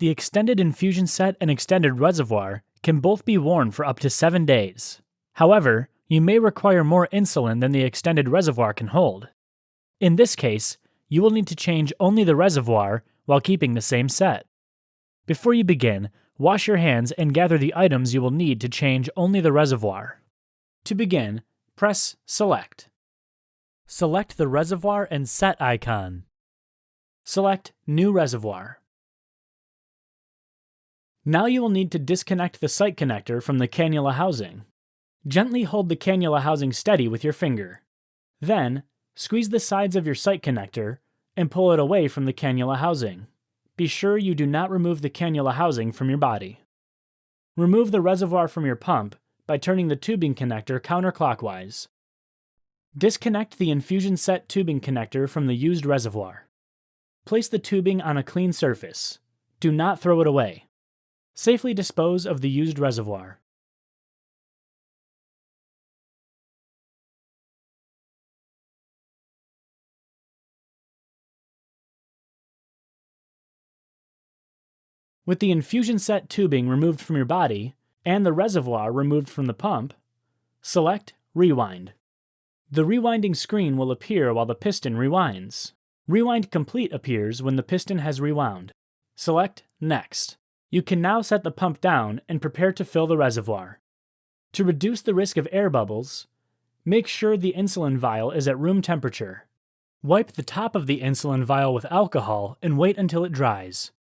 The extended infusion set and extended reservoir can both be worn for up to 7 days. However, you may require more insulin than the extended reservoir can hold. In this case, you will need to change only the reservoir while keeping the same set. Before you begin, wash your hands and gather the items you will need to change only the reservoir. To begin, press Select. Select the reservoir and set icon. Select New Reservoir. Now you will need to disconnect the sight connector from the cannula housing. Gently hold the cannula housing steady with your finger. Then, squeeze the sides of your sight connector and pull it away from the cannula housing. Be sure you do not remove the cannula housing from your body. Remove the reservoir from your pump by turning the tubing connector counterclockwise. Disconnect the infusion set tubing connector from the used reservoir. Place the tubing on a clean surface. Do not throw it away. Safely dispose of the used reservoir. With the infusion set tubing removed from your body and the reservoir removed from the pump, select Rewind. The rewinding screen will appear while the piston rewinds. Rewind Complete appears when the piston has rewound. Select Next. You can now set the pump down and prepare to fill the reservoir. To reduce the risk of air bubbles, make sure the insulin vial is at room temperature. Wipe the top of the insulin vial with alcohol and wait until it dries.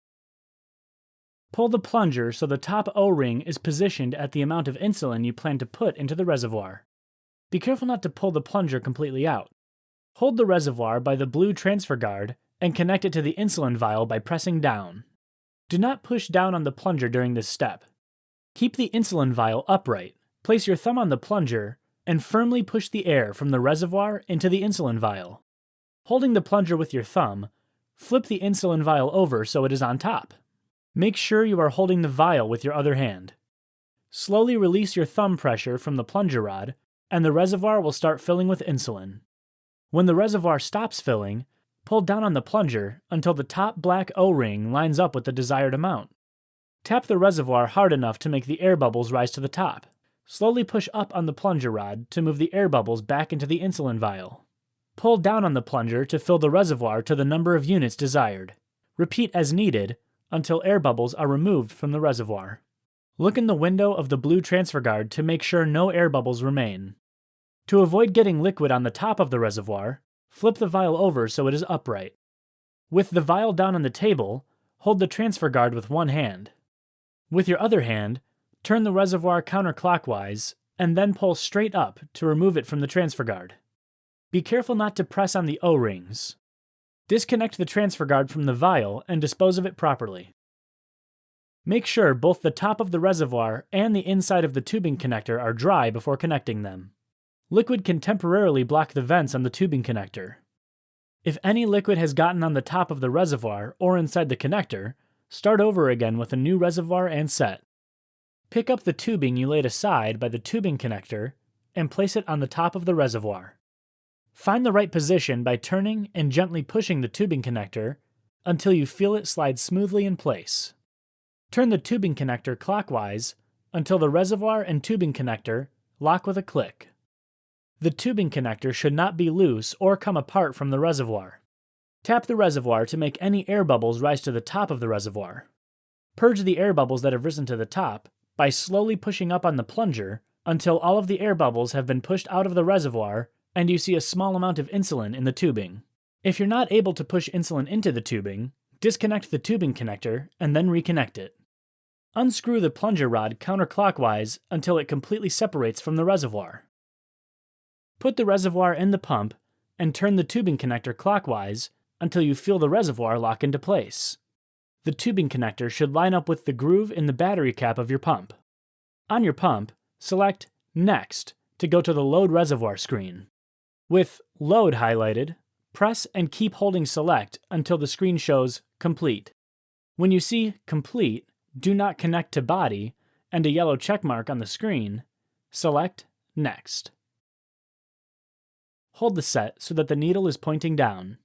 Pull the plunger so the top O-ring is positioned at the amount of insulin you plan to put into the reservoir. Be careful not to pull the plunger completely out. Hold the reservoir by the blue transfer guard and connect it to the insulin vial by pressing down. Do not push down on the plunger during this step. Keep the insulin vial upright. Place your thumb on the plunger and firmly push the air from the reservoir into the insulin vial. Holding the plunger with your thumb, flip the insulin vial over so it is on top. Make sure you are holding the vial with your other hand. Slowly release your thumb pressure from the plunger rod, and the reservoir will start filling with insulin. When the reservoir stops filling, pull down on the plunger until the top black O-ring lines up with the desired amount. Tap the reservoir hard enough to make the air bubbles rise to the top. Slowly push up on the plunger rod to move the air bubbles back into the insulin vial. Pull down on the plunger to fill the reservoir to the number of units desired. Repeat as needed until air bubbles are removed from the reservoir. Look in the window of the blue transfer guard to make sure no air bubbles remain. To avoid getting liquid on the top of the reservoir, flip the vial over so it is upright. With the vial down on the table, hold the transfer guard with one hand. With your other hand, turn the reservoir counterclockwise and then pull straight up to remove it from the transfer guard. Be careful not to press on the O-rings. Disconnect the transfer guard from the vial and dispose of it properly. Make sure both the top of the reservoir and the inside of the tubing connector are dry before connecting them. Liquid can temporarily block the vents on the tubing connector. If any liquid has gotten on the top of the reservoir or inside the connector, start over again with a new reservoir and set. Pick up the tubing you laid aside by the tubing connector and place it on the top of the reservoir. Find the right position by turning and gently pushing the tubing connector until you feel it slide smoothly in place. Turn the tubing connector clockwise until the reservoir and tubing connector lock with a click. The tubing connector should not be loose or come apart from the reservoir. Tap the reservoir to make any air bubbles rise to the top of the reservoir. Purge the air bubbles that have risen to the top by slowly pushing up on the plunger until all of the air bubbles have been pushed out of the reservoir and you see a small amount of insulin in the tubing. If you're not able to push insulin into the tubing, disconnect the tubing connector and then reconnect it. Unscrew the plunger rod counterclockwise until it completely separates from the reservoir. Put the reservoir in the pump and turn the tubing connector clockwise until you feel the reservoir lock into place. The tubing connector should line up with the groove in the battery cap of your pump. On your pump, select Next to go to the Load Reservoir screen. With Load highlighted, press and keep holding Select until the screen shows Complete. When you see Complete, Do Not Connect to Body, and a yellow check mark on the screen, select Next. Hold the set so that the needle is pointing down.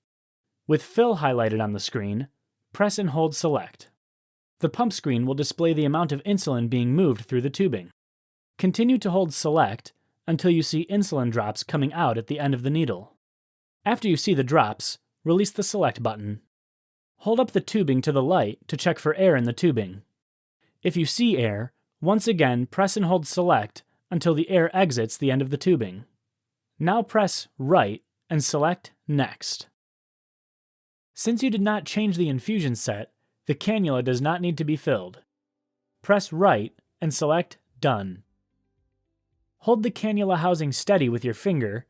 With Fill highlighted on the screen, press and hold Select. The pump screen will display the amount of insulin being moved through the tubing. Continue to hold Select until you see insulin drops coming out at the end of the needle. After you see the drops, release the Select button. Hold up the tubing to the light to check for air in the tubing. If you see air, once again press and hold Select until the air exits the end of the tubing. Now press Right and select Next. Since you did not change the infusion set, the cannula does not need to be filled. Press Right and select Done. Hold the cannula housing steady with your finger,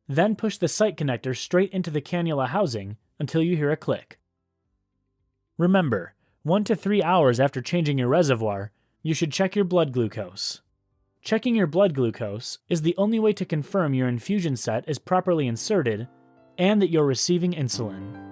then push the site connector straight into the cannula housing until you hear a click. Remember, 1 to 3 hours after changing your reservoir, you should check your blood glucose. Checking your blood glucose is the only way to confirm your infusion set is properly inserted and that you're receiving insulin.